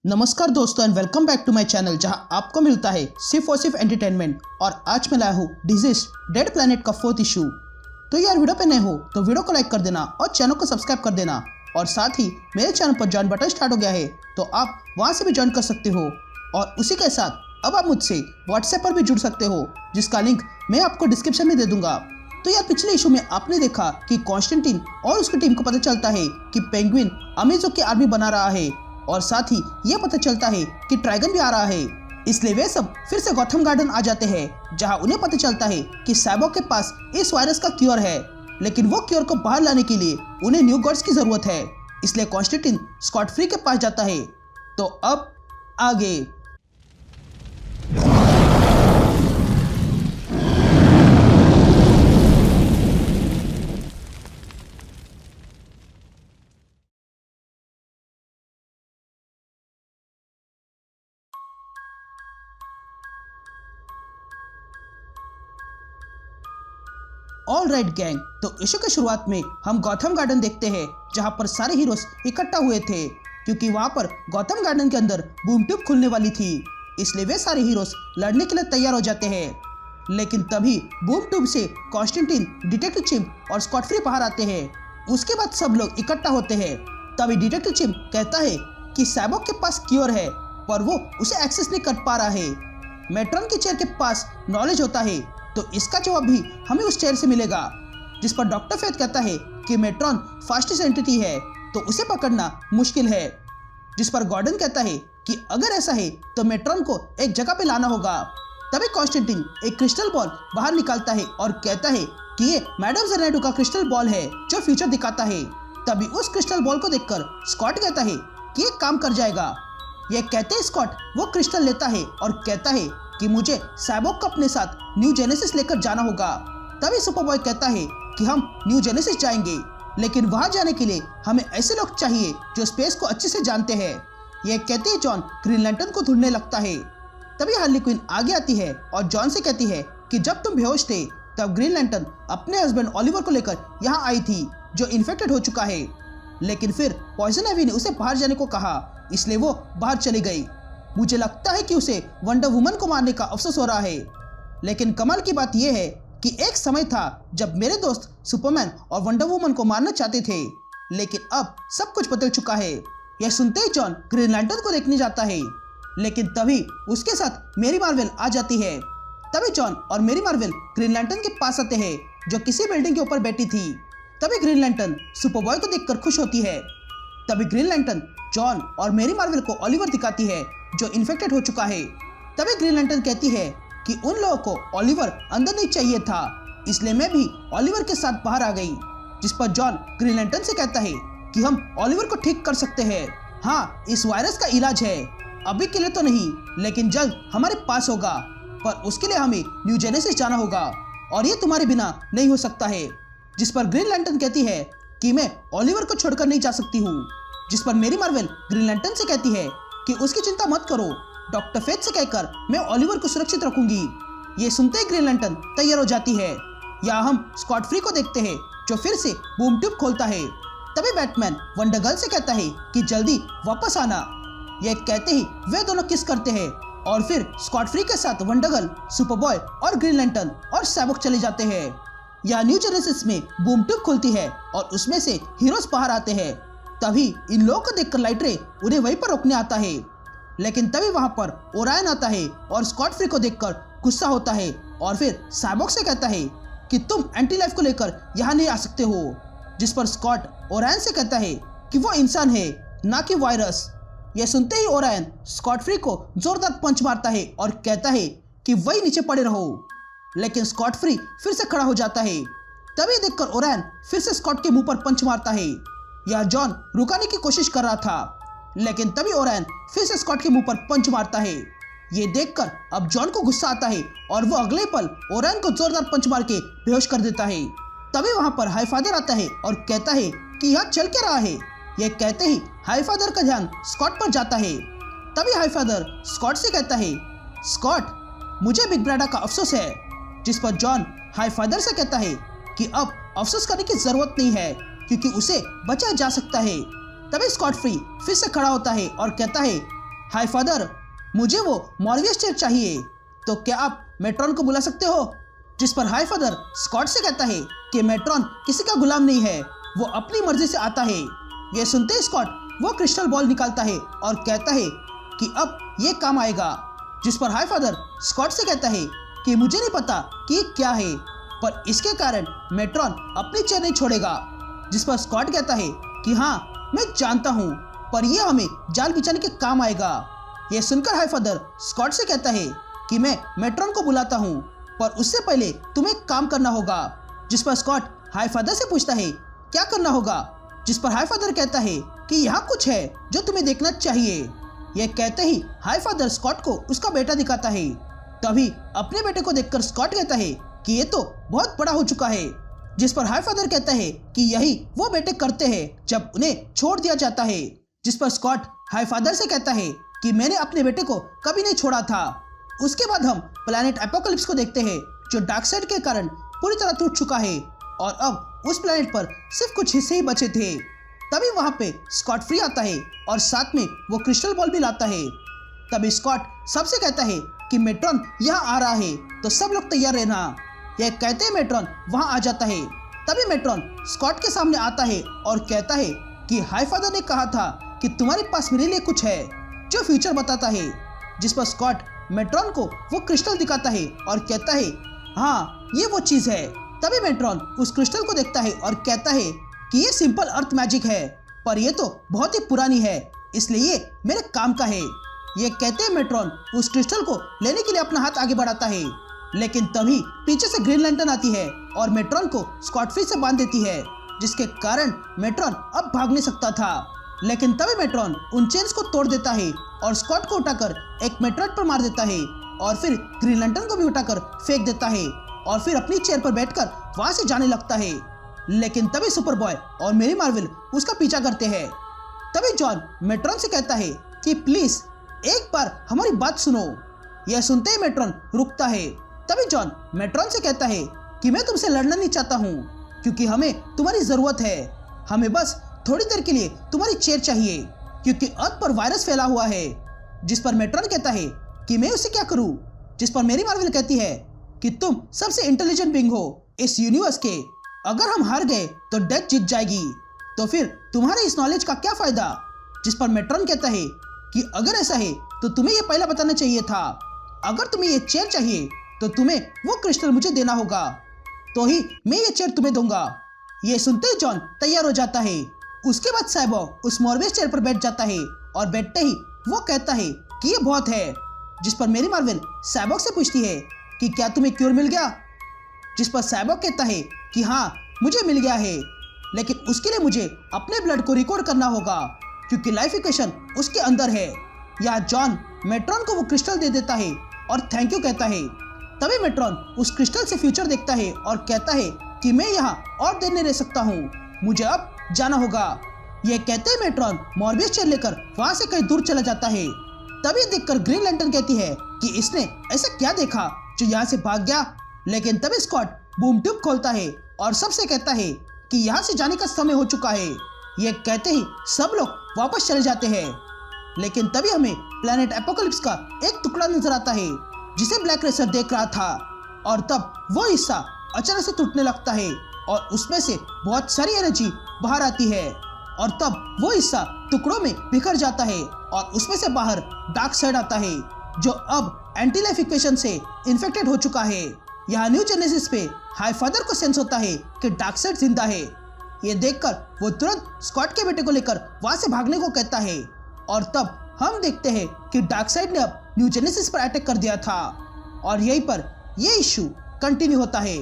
नमस्कार दोस्तों and welcome back to my channel जहां आपको मिलता है सिर्फ और सिर्फ एंटरटेनमेंट। और आज मैं लाया हूँ डिजीज डेड प्लेनेट का 4th इशू। तो यार वीडियो पे नए हो तो वीडियो को लाइक कर देना और चैनल को सब्सक्राइब कर देना। और साथ ही मेरे चैनल पर ज्वाइन बटन स्टार्ट हो गया है तो आप वहां से भी ज्वाइन कर सकते हो। और उसी के साथ अब आप मुझसे व्हाट्सएप पर भी जुड़ सकते हो जिसका लिंक मैं आपको डिस्क्रिप्शन में दे दूंगा। तो यार पिछले इशू में आपने देखा कि कॉन्स्टेंटीन और उसकी टीम को पता चलता है कि पेंगुइन अमेजो की आर्मी बना रहा है और साथ ही ये पता चलता है कि ट्राइगन भी आ रहा है। इसलिए वे सब फिर से गॉथम गार्डन आ जाते हैं जहां उन्हें पता चलता है कि साइबॉर्ग के पास इस वायरस का क्योर है, लेकिन वो क्योर को बाहर लाने के लिए उन्हें न्यू गॉड्स की जरूरत है। इसलिए कॉन्स्टेंटीन स्कॉट फ्री के पास जाता है। तो अब आगे ऑल राइट गैंग, तो इशू की शुरुआत में हम गॉथम गार्डन देखते हैं जहां पर सारे हीरोज इकट्ठा हुए थे क्योंकि वहां पर गॉथम गार्डन के अंदर बूम ट्यूब खुलने वाली थी। इसलिए वे सारे हीरोज लड़ने के लिए तैयार हो जाते हैं। लेकिन तभी बूम ट्यूब से कॉन्स्टेंटीन, डिटेक्टिव चिम्प और स्कॉट फ्री बाहर आते हैं। उसके बाद सब लोग इकट्ठा होते हैं। तभी डिटेक्टिव चिम्प कहता है कि साइबॉर्ग के पास क्योर है पर वो उसे एक्सेस नहीं कर पा रहा है। मेट्रॉन के चेयर के पास नॉलेज होता है तो इसका जवाब भी हमें उस चेयर से मिलेगा। जिस पर डॉक्टर फेथ कहता है कि मेट्रॉन फास्टेस्ट एंटिटी है तो उसे पकड़ना मुश्किल है। जिस पर गॉर्डन कहता है कि अगर ऐसा है तो मेट्रॉन को एक जगह पे लाना होगा। तभी कॉन्स्टेंटीन एक क्रिस्टल बॉल बाहर निकालता है और कहता है कि ये मैडम जेनेटो का क्रिस्टल बॉल है जो फ्यूचर दिखाता है। तभी उस क्रिस्टल बॉल को देखकर स्कॉट कहता है कि ये काम कर जाएगा। यह कहते ही स्कॉट वो क्रिस्टल लेता है और कहता है कि मुझे साइबॉर्ग को अपने साथ न्यू जेनेसिस लेकर जाना होगा। तभी सुपरबॉय कहता है कि हम न्यू जेनेसिस जाएंगे, लेकिन वहां जाने के लिए हमें ऐसे लोग चाहिए जो स्पेस को अच्छे से जानते हैं। यह कहते ही जॉन ग्रीन लैंटर्न को ढूंढने लगता है। तभी हार्ली क्विन आगे आती है और जॉन से कहती है कि जब तुम बेहोश थे तब ग्रीन लैंटर्न अपने हस्बैंड ओलिवर को लेकर यहाँ आई थी जो इन्फेक्टेड हो चुका है। लेकिन फिर पॉइजन एवी ने उसे बाहर जाने को कहा इसलिए वो बाहर चली गई। मुझे लगता है कि उसे वंडर वुमन को मारने का अफसोस हो रहा है। लेकिन कमाल की बात यह है कि एक समय था जब मेरे दोस्त सुपरमैन और वंडर वुमन को मारना चाहते थे, लेकिन अब सब कुछ बदल चुका है। यह सुनते ही जॉन ग्रीन लैंटर्न को देखने जाता है, लेकिन तभी उसके साथ मेरी मार्वेल आ जाती है। तभी जॉन और मेरी मार्वेल ग्रीन लैंटर्न के पास आते हैं जो किसी बिल्डिंग के ऊपर बैठी थी। तभी ग्रीन लैंटर्न सुपरबॉय को देखकर खुश होती है। तभी ग्रीन लैंटर्न जॉन और मेरी मार्वेल को ओलिवर दिखाती है जो इन्फेक्टेड हो चुका है। तभी ग्रीन लैंटर्न कहती है कि उन लोगों को ओलिवर अंदर नहीं चाहिए था, इसलिए मैं भी ओलिवर के साथ बाहर आ गई। जिस पर जॉन ग्रीन लैंटर्न से कहता है कि हम ओलिवर को ठीक कर सकते हैं। हाँ, इस वायरस का इलाज है, अभी के लिए तो नहीं लेकिन जल्द हमारे पास होगा, पर उसके लिए हमें न्यू जेनेसिस जाना होगा और ये तुम्हारे बिना नहीं हो सकता है। जिस पर ग्रीन लैंटर्न कहती है कि मैं ओलिवर को छोड़कर नहीं जा सकती हूँ। जिस पर मेरी मार्वेल ग्रीन लैंटर्न से कहती है कि उसकी चिंता मत करो, डॉक्टर फेथ से कहकर मैं ओलिवर को सुरक्षित रखूंगी। ये सुनते ही ग्रीन लैंटर्न तैयार हो जाती है। यहाँ हम स्कॉट फ्री को देखते हैं जो फिर से बूम ट्यूब खोलता है। तभी बैटमैन वंडर गर्ल से कहता है कि जल्दी वापस आना। यह कहते ही वे दोनों किस करते हैं और फिर स्कॉट फ्री के साथ वंडर गर्ल, सुपरबॉय और ग्रीन लैंटर्न और साइबॉर्ग चले जाते हैं। यहाँ न्यू जेनेसिस में बूम ट्यूब खुलती है और उसमें से हीरोज बाहर आते हैं। तभी इन लोगों को देखकर लाइटरे उन्हें वहीं पर रोकने आता है, लेकिन तभी वहां पर ओरायन आता है और स्कॉट फ्री को देखकर गुस्सा होता है और फिर साइबॉर्ग से कहता है कि तुम एंटी लाइफ को लेकर यहाँ नहीं आ सकते हो। जिस पर स्कॉट ओरायन से कहता है कि वो इंसान है ना कि वायरस। यह सुनते ही ओरायन स्कॉट फ्री को जोरदार पंच मारता है और कहता है कि वही नीचे पड़े रहो, लेकिन स्कॉट फ्री फिर से खड़ा हो जाता है। तभी देखकर ओरायन फिर से स्कॉट के मुंह पर पंच मारता है। यह जॉन रुकाने की कोशिश कर रहा था, लेकिन तभी ओरायन फिर से स्कॉट के मुंह पर पंच मारता है। ये देखकर अब जॉन को गुस्सा आता है और वो अगले पल ओरायन को जोरदार पंच मार के बेहोश कर देता है। तभी वहां पर हाई फादर आता है और कहता है कि यह चल क्या रहा है। यह कहते ही हाई फादर का ध्यान स्कॉट पर जाता है। तभी हाई फादर स्कॉट से कहता है, स्कॉट मुझे बिग ब्रैडा का अफसोस है। जिस पर जॉन हाई फादर से कहता है कि अब अफसोस करने की जरूरत नहीं है क्योंकि उसे बचाया जा सकता है। तभी स्कॉट फ्री फिर से खड़ा होता है और कहता है हाय फादर, मुझे वो मॉर्वियस चेयर चाहिए, तो क्या आप मेट्रॉन को बुला सकते हो? जिस पर हाय फादर स्कॉट से कहता है कि मेट्रॉन किसी का गुलाम नहीं है, वो अपनी मर्जी से आता है। ये सुनते ही स्कॉट वो क्रिस्टल बॉल निकालता है और कहता है कि अब ये काम आएगा। जिस पर हाय फादर स्कॉट से कहता है कि मुझे नहीं पता कि ये क्या है, पर इसके कारण मेट्रॉन अपनी चेयर नहीं छोड़ेगा। जिस पर स्कॉट कहता है कि हाँ मैं जानता हूँ, पर यह हमें जाल बिछाने के काम आएगा। यह सुनकर हाय फादर स्कॉट से कहता है कि मैं मेट्रॉन को बुलाता हूँ, पर उससे पहले तुम्हें एक काम करना होगा। जिस पर स्कॉट हाय फादर से पूछता है क्या करना होगा। जिस पर हाय फादर कहता है कि यहाँ कुछ है जो तुम्हें देखना चाहिए। यह कहते ही हाय फादर स्कॉट को उसका बेटा दिखाता है। तभी अपने बेटे को देखकर स्कॉट कहता है कि ये तो बहुत बड़ा हो चुका है। जिस पर हाय फादर कहता है कि यही वो बेटे करते हैं जब उन्हें छोड़ दिया जाता है। जिस पर स्कॉट हाय फादर से कहता है कि मैंने अपने बेटे को कभी नहीं छोड़ा था। उसके बाद हम प्लैनेट एपोकलिप्स को देखते हैं, जो डार्कसाइड के कारण पूरी तरह टूट चुका है और अब उस प्लैनेट पर सिर्फ कुछ हिस्से ही बचे थे। तभी वहां पे स्कॉट फ्री आता है और साथ में वो क्रिस्टल बॉल भी लाता है। तभी स्कॉट सबसे कहता है कि मेट्रॉन यहाँ आ रहा है, तो सब लोग तैयार रहना। यह कहते ही मेट्रॉन वहां आ जाता है। तभी मेट्रॉन स्कॉट के सामने आता है और कहता है कि हाय फादर ने कहा था कि तुम्हारे पास मेरे लिए कुछ है जो फ्यूचर बताता है। जिस पर स्कॉट मेट्रॉन को वो क्रिस्टल दिखाता है और कहता है हाँ ये वो चीज है। तभी मेट्रॉन उस क्रिस्टल को देखता है और कहता है कि ये सिंपल अर्थ मैजिक है, पर ये तो बहुत ही पुरानी है, इसलिए ये मेरे काम का है। ये कहते ही मेट्रॉन उस क्रिस्टल को लेने के लिए अपना हाथ आगे बढ़ाता है, लेकिन तभी पीछे से ग्रीन लैंटर्न आती है और मेट्रॉन को स्कॉट फ्री से बांध देती है, जिसके कारण मेट्रॉन अब भाग नहीं सकता था। लेकिन तभी मेट्रॉन उन चेन्स को तोड़ देता है और स्कॉट को उठाकर एक मेट्रॉइड पर मार देता है और फिर ग्रीन लैंटर्न को भी उठाकर फेंक देता है और फिर अपनी चेयर पर बैठकर वहां से जाने लगता है। लेकिन तभी सुपरबॉय और मेरी मार्वल उसका पीछा करते हैं। तभी जॉन मेट्रॉन से कहता है कि प्लीज एक बार हमारी बात सुनो। यह सुनते ही मेट्रॉन रुकता है। तभी जॉन मेट्रॉन से कहता है कि मैं तुमसे लड़ना नहीं चाहता हूँ, क्योंकि हमें तुम्हारी जरूरत है। हमें बस थोड़ी देर के लिए तुम्हारी चेयर चाहिए, क्योंकि अर्थ पर वायरस फैला हुआ है। जिस पर मेट्रॉन कहता है कि मैं उसे क्या करूं। जिस पर मेरी मार्वल कहती है कि तुम सबसे इंटेलिजेंट बीइंग हो इस यूनिवर्स के, अगर हम हार गए तो डेथ जीत जाएगी, तो फिर तुम्हारे इस नॉलेज का क्या फायदा। जिस पर मेट्रॉन कहता है कि अगर ऐसा है तो तुम्हें यह पहले बताना चाहिए था। अगर तुम्हें यह चेयर चाहिए तो तुम्हें वो क्रिस्टल मुझे देना होगा, तो ही मैं ये चेयर तुम्हें दूंगा। ये सुनते ही जॉन तैयार हो जाता है। उसके बाद साइबॉर्ग उस मॉर्बियस चेयर पर बैठ जाता है और बैठते ही वो कहता है कि ये बहुत है। जिस पर मेरी मार्वल साइबॉर्ग से पूछती है कि क्या तुम्हें क्योर मिल गया। जिस पर साइबॉर्ग कहता है कि हाँ मुझे मिल गया है, लेकिन उसके लिए मुझे अपने ब्लड को रिकॉर्ड करना होगा, क्योंकि लाइफ इक्वेशन उसके अंदर है। यहाँ जॉन मेट्रॉन को वो क्रिस्टल दे देता है और थैंक यू कहता है। तभी मेट्रॉन उस क्रिस्टल से फ्यूचर देखता है और कहता है कि मैं यहाँ और देर नहीं रह सकता हूँ, मुझे अब जाना होगा। यह कहते ही मेट्रॉन मॉर्बियस चेयर लेकर वहां से कहीं दूर चला जाता है। तभी देखकर ग्रीन लैंटर्न कहती है कि इसने ऐसा क्या देखा जो यहाँ से भाग गया। लेकिन तभी स्कॉट बूम ट्यूब खोलता है और सबसे कहता है कि यहाँ से जाने का समय हो चुका है। यह कहते ही सब लोग वापस चले जाते हैं। लेकिन तभी हमें प्लैनेट एपोकलिप्स का एक टुकड़ा नजर आता है जिसे ब्लैक रेसर देख रहा था, और तब वो हिस्सा अचानक से टूटने लगता है और उसमें से बहुत सारी एनर्जी बाहर आती है, और तब वो हिस्सा टुकड़ों में बिखर जाता है और उसमें से बाहर डार्कसाइड आता है, जो अब एंटी लाइफ इक्वेशन से इन्फेक्टेड हो चुका है। यहाँ न्यू जेनेसिस पे हाई फादर को सेंस होता है कि डार्कसाइड जिंदा है। ये देखकर वो तुरंत स्कॉट के बेटे को लेकर वहां से भागने को कहता है, और तब हम देखते हैं कि डार्कसाइड ने अब न्यू जेनेसिस पर अटैक कर दिया था, और यहीं पर ये इश्यू कंटिन्यू होता है।